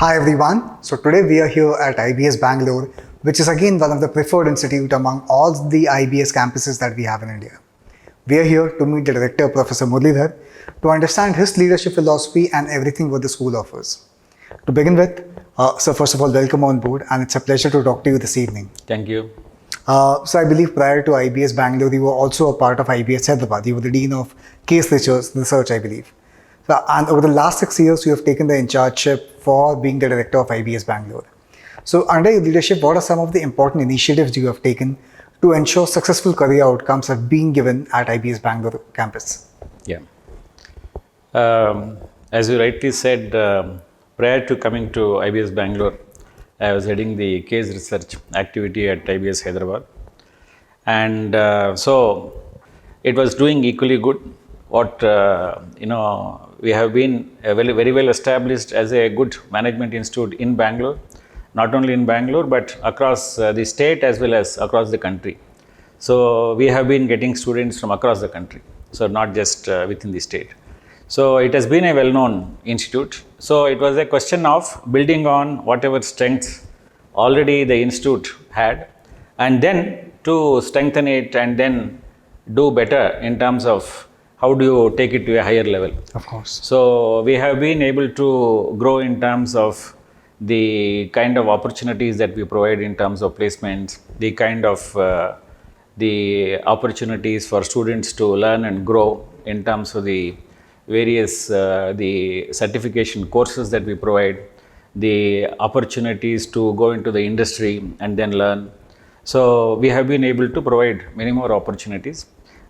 Hi everyone. So today we are here at IBS Bangalore, which is again one of the preferred institute among all the IBS campuses that we have in India. We are here to meet the director, Professor Muralidhara, to understand his leadership philosophy and everything what the school offers. To begin with, so first of all, welcome on board, and it's a pleasure to talk to you this evening. Thank you. So I believe prior to IBS Bangalore, you were also a part of IBS Hyderabad. You were the Dean of Case Research, I believe. So, and over the last 6 years, you have taken the in-chargeship for being the director of IBS Bangalore. So under your leadership, what are some of the important initiatives you have taken to ensure successful career outcomes are being given at IBS Bangalore campus? Yeah. As you rightly said, prior to coming to IBS Bangalore, I was heading the case research activity at IBS Hyderabad. And so it was doing equally good. What, we have been very well established as a good management institute in Bangalore, not only in Bangalore, but across the state as well as across the country. So we have been getting students from across the country, so not just within the state. So it has been a well-known institute. So it was a question of building on whatever strengths already the institute had, and then to strengthen it and then do better in terms of how do you take it to a higher level. Of course. So we have been able to grow in terms of the kind of opportunities that we provide in terms of placements, the kind of the opportunities for students to learn and grow in terms of the various the certification courses that we provide, the opportunities to go into the industry and then learn. So we have been able to provide many more opportunities.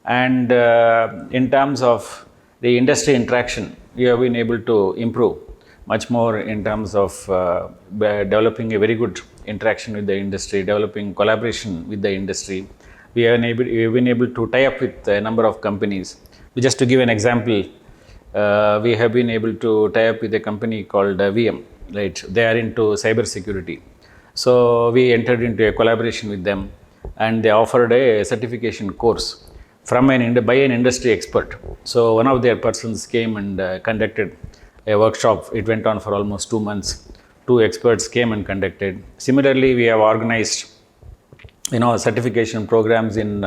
And in terms of the industry interaction, we have been able to improve much more in terms of developing a very good interaction with the industry, developing collaboration with the industry. We have been able to tie up with a number of companies. Just to give an example, we have been able to tie up with a company called VM, right? They are into cyber security. So we entered into a collaboration with them, and they offered a certification course from by an industry expert. So one of their persons came and conducted a workshop. It went on for almost 2 months. 2 experts came and conducted. Similarly, we have organized, certification programs in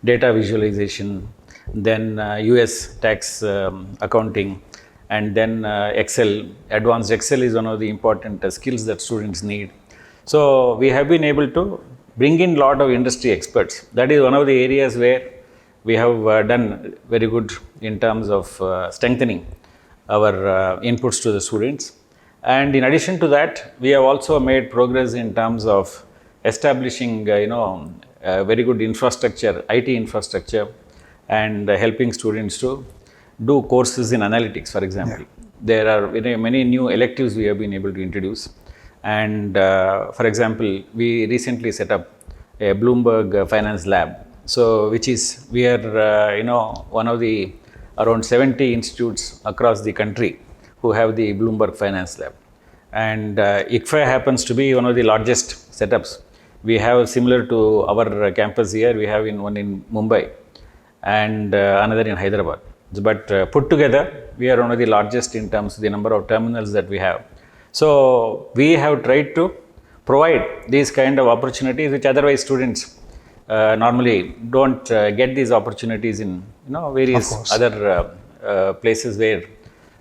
data visualization, then US tax accounting, and then Excel. Advanced Excel is one of the important skills that students need. So we have been able to bring in a lot of industry experts. That is one of the areas where we have done very good in terms of strengthening our inputs to the students. And in addition to that, we have also made progress in terms of establishing, a very good infrastructure, IT infrastructure, and helping students to do courses in analytics, for example. Yeah. There are many new electives we have been able to introduce. And for example, we recently set up a Bloomberg Finance Lab. So, we are, one of the around 70 institutes across the country who have the Bloomberg Finance Lab. And ICFAI happens to be one of the largest setups. We have similar to our campus here, we have one in Mumbai and another in Hyderabad. But put together, we are one of the largest in terms of the number of terminals that we have. So, we have tried to provide these kind of opportunities which otherwise students normally don't get these opportunities in various other places where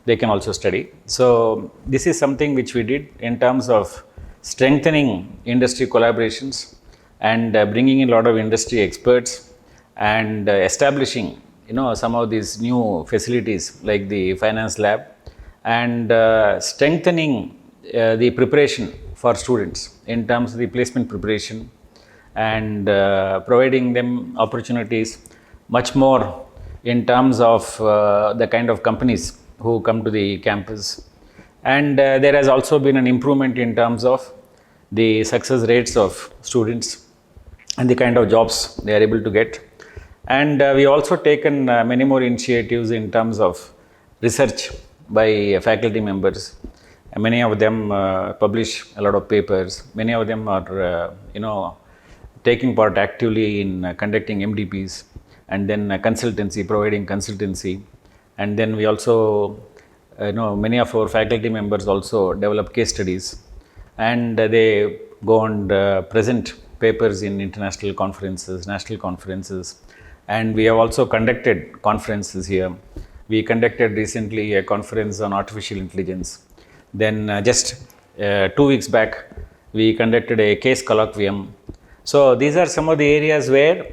they can also study. So this is something which we did in terms of strengthening industry collaborations and bringing in a lot of industry experts and establishing some of these new facilities like the finance lab and strengthening the preparation for students in terms of the placement preparation and providing them opportunities much more in terms of the kind of companies who come to the campus. And there has also been an improvement in terms of the success rates of students and the kind of jobs they are able to get. And we also taken many more initiatives in terms of research by faculty members. Many of them publish a lot of papers. Many of them are, taking part actively in conducting MDPs and then consultancy, providing consultancy. And then we also many of our faculty members also develop case studies, and they go and present papers in international conferences, national conferences, and we have also conducted conferences here. We conducted recently a conference on artificial intelligence. Then just 2 weeks back, we conducted a case colloquium. So these are some of the areas where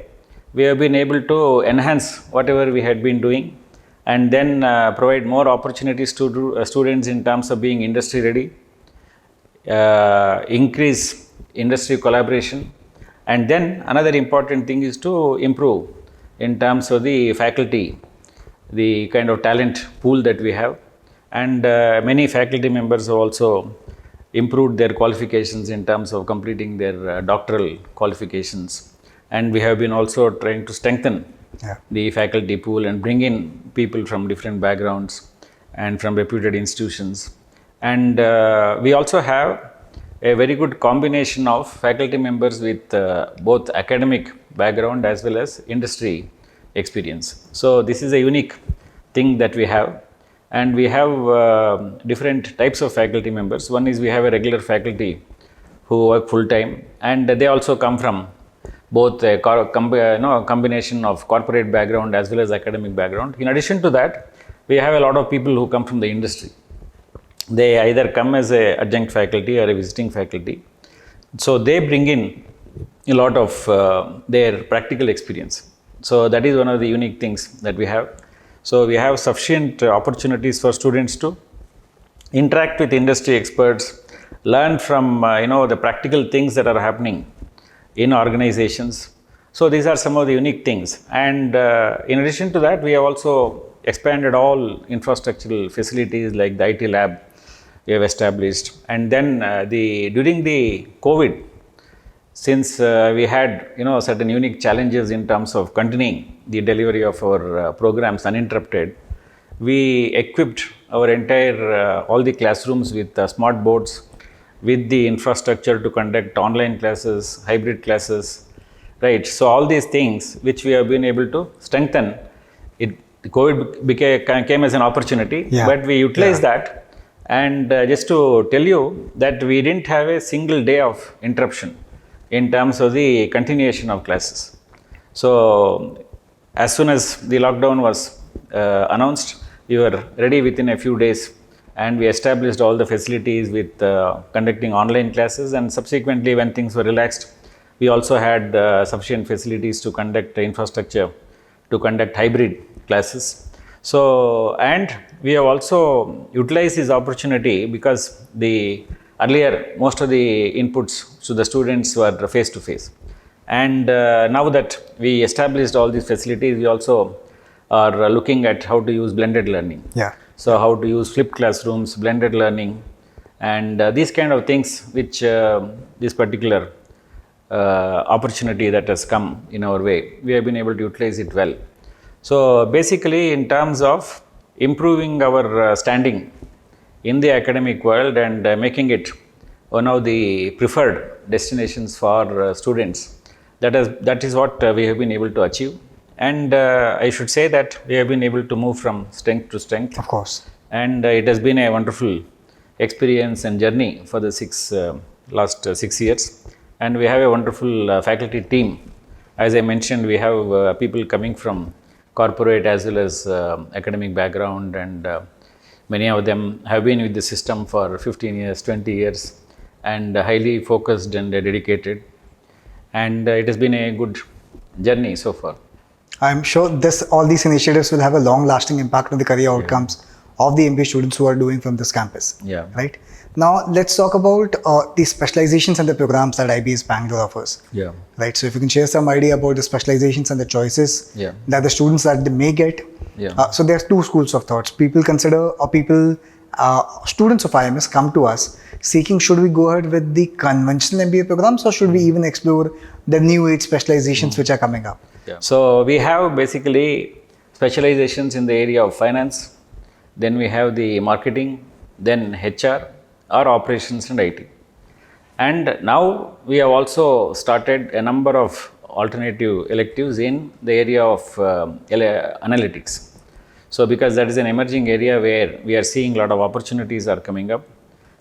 we have been able to enhance whatever we had been doing, and then provide more opportunities to students in terms of being industry ready, increase industry collaboration, and then another important thing is to improve in terms of the faculty, the kind of talent pool that we have, and many faculty members have also improved their qualifications in terms of completing their doctoral qualifications, and we have been also trying to strengthen the faculty pool and bring in people from different backgrounds and from reputed institutions. And we also have a very good combination of faculty members with both academic background as well as industry experience. So this is a unique thing that we have, and we have different types of faculty members. One is we have a regular faculty who work full time, and they also come from both a combination of corporate background as well as academic background. In addition to that, we have a lot of people who come from the industry. They either come as a adjunct faculty or a visiting faculty. So they bring in a lot of their practical experience. So that is one of the unique things that we have. So we have sufficient opportunities for students to interact with industry experts, learn from the practical things that are happening in organizations. So these are some of the unique things. And in addition to that, we have also expanded all infrastructural facilities like the IT lab we have established. And then during the COVID, since we had certain unique challenges in terms of continuing the delivery of our programs uninterrupted, we equipped our entire all the classrooms with smart boards, with the infrastructure to conduct online classes, hybrid classes, right? So all these things which we have been able to strengthen, COVID came as an opportunity, but we utilized that. And just to tell you that we didn't have a single day of interruption in terms of the continuation of classes. So as soon as the lockdown was announced, we were ready within a few days, and we established all the facilities with conducting online classes. And subsequently, when things were relaxed, we also had sufficient facilities to conduct infrastructure to conduct hybrid classes. So, and we have also utilized this opportunity because earlier most of the inputs to the students were face to face, and now that we established all these facilities, we also are looking at how to use blended learning. So how to use flipped classrooms, blended learning, and these kind of things which this particular opportunity that has come in our way, we have been able to utilize it well. So basically, in terms of improving our standing in the academic world and making it one of the preferred destinations for students, that is what we have been able to achieve. And I should say that we have been able to move from strength to strength. Of course. And it has been a wonderful experience and journey for the last 6 years. And we have a wonderful faculty team. As I mentioned, we have people coming from corporate as well as academic background, and many of them have been with the system for 15 years, 20 years, and highly focused and dedicated. And it has been a good journey so far. I'm sure all these initiatives will have a long-lasting impact on the career outcomes of the MBA students who are doing from this campus. Right? Now, let's talk about the specializations and the programs that IBS Bangalore offers. Right? So if you can share some idea about the specializations and the choices that the students that they may get. So there are two schools of thoughts. People consider, or students of IMS come to us seeking, should we go ahead with the conventional MBA programs, or should we even explore the new age specializations which are coming up? So we have basically specializations in the area of finance, then we have the marketing, then HR or operations and IT. And now we have also started a number of alternative electives in the area of analytics. So because that is an emerging area where we are seeing a lot of opportunities are coming up,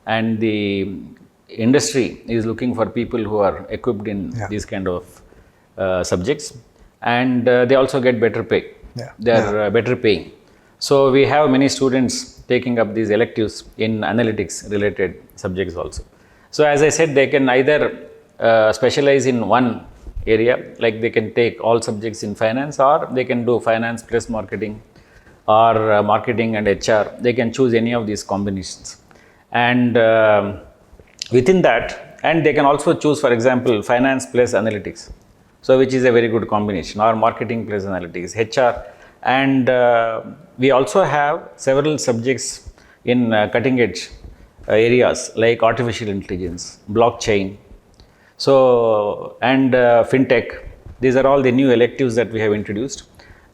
and the industry is looking for people who are equipped in these kind of subjects, and they also get better pay. They are better paying. So we have many students taking up these electives in analytics related subjects also. So as I said, they can either specialize in one area, like they can take all subjects in finance, or they can do finance plus marketing, or marketing and HR. They can choose any of these combinations. And within that, and they can also choose, for example, finance plus analytics, so which is a very good combination, or marketing plus analytics, HR. And we also have several subjects in cutting edge areas like artificial intelligence, blockchain, so and fintech. These are all the new electives that we have introduced,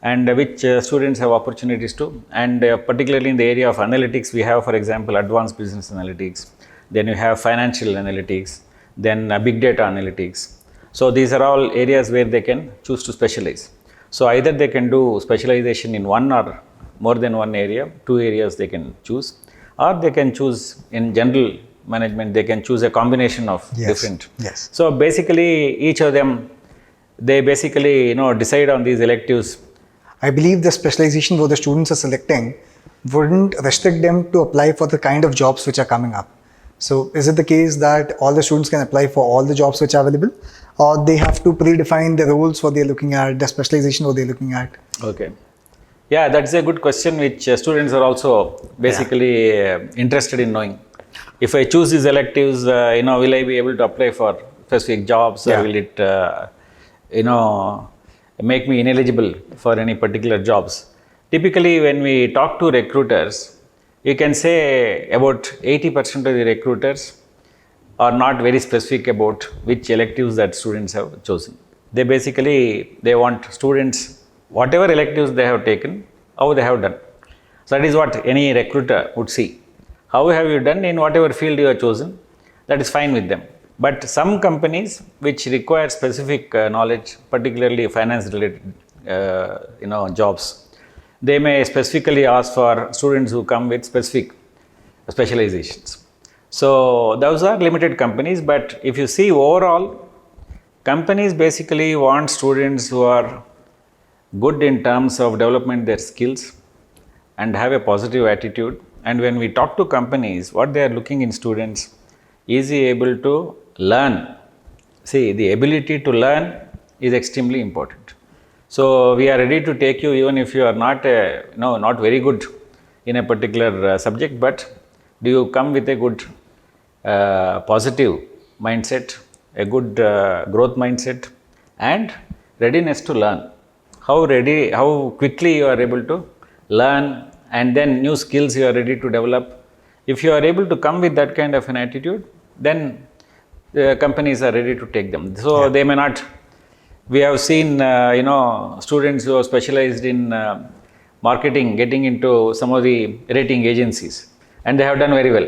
and which students have opportunities to. And particularly in the area of analytics, we have, for example, advanced business analytics, then you have financial analytics, then big data analytics. So these are all areas where they can choose to specialize. So either they can do specialization in one or more than one area, 2 areas they can choose, or they can choose in general management, they can choose a combination of different. So basically each of them, they basically decide on these electives. I believe the specialization what the students are selecting wouldn't restrict them to apply for the kind of jobs which are coming up. So is it the case that all the students can apply for all the jobs which are available, or they have to predefine the roles what they're looking at, the specialization what they're looking at? Okay. Yeah, that's a good question which students are also basically interested in knowing. If I choose these electives, will I be able to apply for specific jobs, or will it, make me ineligible for any particular jobs? Typically, when we talk to recruiters, you can say about 80% of the recruiters are not very specific about which electives that students have chosen. They want students, whatever electives they have taken, how they have done. So that is what any recruiter would see. How have you done in whatever field you have chosen? That is fine with them. But some companies which require specific knowledge, particularly finance related jobs, they may specifically ask for students who come with specific specializations. So those are limited companies, but if you see overall, companies basically want students who are good in terms of development their skills and have a positive attitude. And when we talk to companies, what they are looking in students, is he able to learn? See, the ability to learn is extremely important. So we are ready to take you even if you are not not very good in a particular subject, but do you come with a good positive mindset, a good growth mindset, and readiness to learn? How quickly you are able to learn, and then new skills you are ready to develop. If you are able to come with that kind of an attitude, then the companies are ready to take them. So they may not. We have seen students who are specialized in marketing getting into some of the rating agencies, and they have done very well.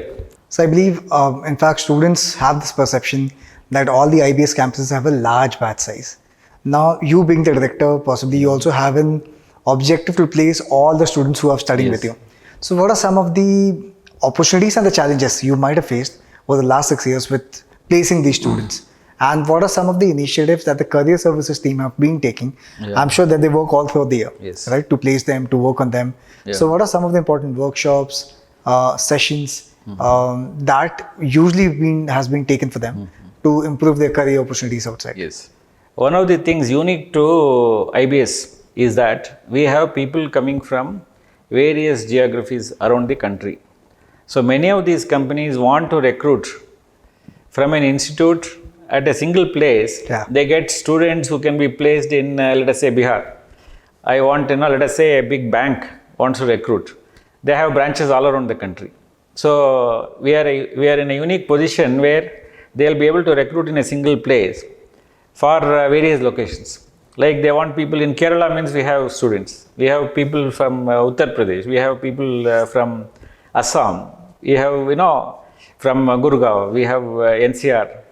So I believe, in fact, students have this perception that all the IBS campuses have a large batch size. Now, you being the director, possibly you also have an objective to place all the students who are studying with you. So what are some of the opportunities and the challenges you might have faced over the last 6 years with placing these students? And what are some of the initiatives that the career services team have been taking? I'm sure that they work all throughout the year, right? To place them, to work on them. So what are some of the important workshops, sessions that usually has been taken for them to improve their career opportunities outside? Yes. One of the things unique to IBS is that we have people coming from various geographies around the country. So many of these companies want to recruit from an institute at a single place. They get students who can be placed in, let us say, Bihar. I want, let us say a big bank wants to recruit. They have branches all around the country. So we are in a unique position where they will be able to recruit in a single place for various locations. Like they want people in Kerala, means we have students. We have people from Uttar Pradesh. We have people from Assam. We have, from Gurgaon. We have NCR.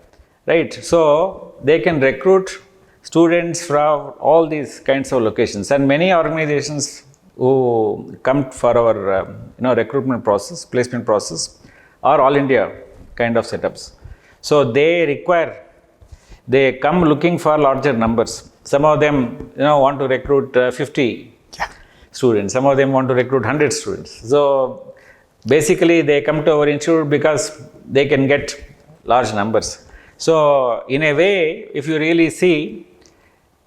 Right? So they can recruit students from all these kinds of locations. And many organizations who come for our recruitment process, placement process, are all India kind of setups. So they come looking for larger numbers. Some of them want to recruit 50 students. Some of them want to recruit 100 students. So basically they come to our institute because they can get large numbers. So in a way, if you really see,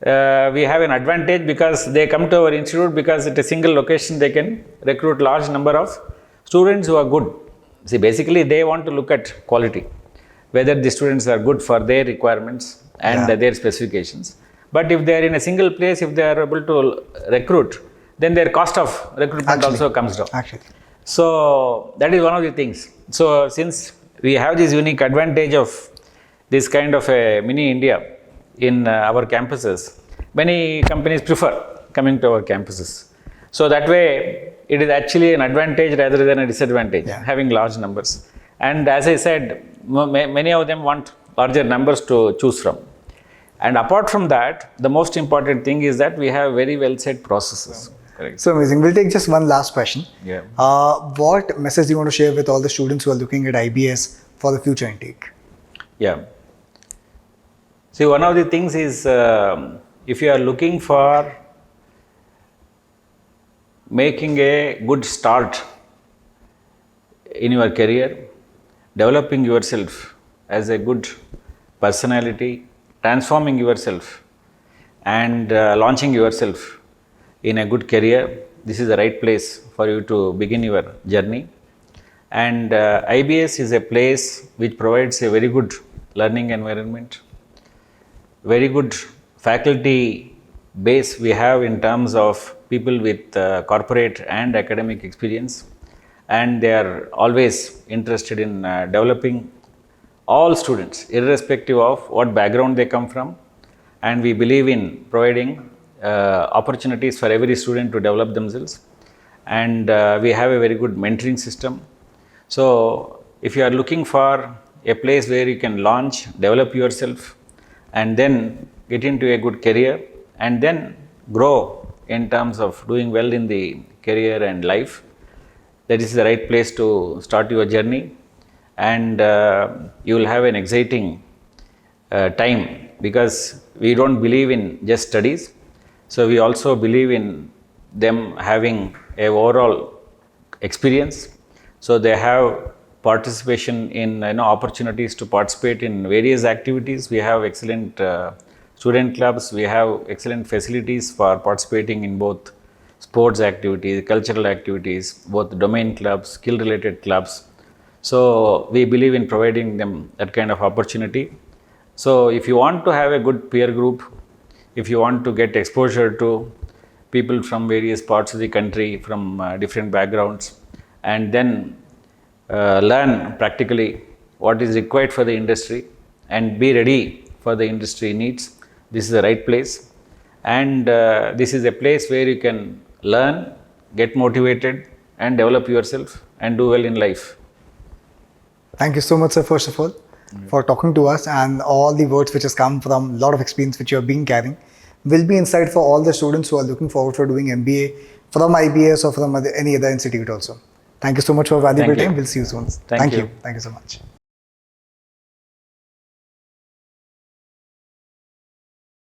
we have an advantage because they come to our institute because at a single location they can recruit large number of students who are good. See, basically they want to look at quality, whether the students are good for their requirements and their specifications. But if they are in a single place, if they are able to recruit, then their cost of recruitment also comes down. So that is one of the things. So since we have this unique advantage of this kind of a mini India in our campuses, many companies prefer coming to our campuses. So that way it is actually an advantage rather than a disadvantage, having large numbers. And as I said, many of them want larger numbers to choose from. And apart from that, the most important thing is that we have very well set processes. Correct. So amazing. We'll take just one last question. Yeah. What message do you want to share with all the students who are looking at IBS for the future intake? Yeah. See, one of the things is if you are looking for making a good start in your career, developing yourself as a good personality, transforming yourself and launching yourself in a good career, this is the right place for you to begin your journey. And IBS is a place which provides a very good learning environment, very good faculty base we have in terms of people with corporate and academic experience, and they are always interested in developing all students irrespective of what background they come from, and we believe in providing opportunities for every student to develop themselves, and we have a very good mentoring system. So if you are looking for a place where you can launch, develop yourself and then get into a good career and then grow in terms of doing well in the career and life, that is the right place to start your journey. And you will have an exciting time, because we don't believe in just studies. So we also believe in them having a overall experience. So they have participation in opportunities to participate in various activities. We have excellent student clubs. We have excellent facilities for participating in both sports activities, cultural activities, both domain clubs, skill related clubs. So we believe in providing them that kind of opportunity. So if you want to have a good peer group, if you want to get exposure to people from various parts of the country, from different backgrounds, and then learn practically what is required for the industry and be ready for the industry needs, this is the right place. And this is a place where you can learn, get motivated and develop yourself and do well in life. Thank you so much, sir, first of all, for talking to us, and all the words which has come from a lot of experience which you have been carrying will be insight for all the students who are looking forward for doing MBA from IBS or from any other institute also. Thank you so much for valuable time. We'll see you soon. Thank you. Thank you so much.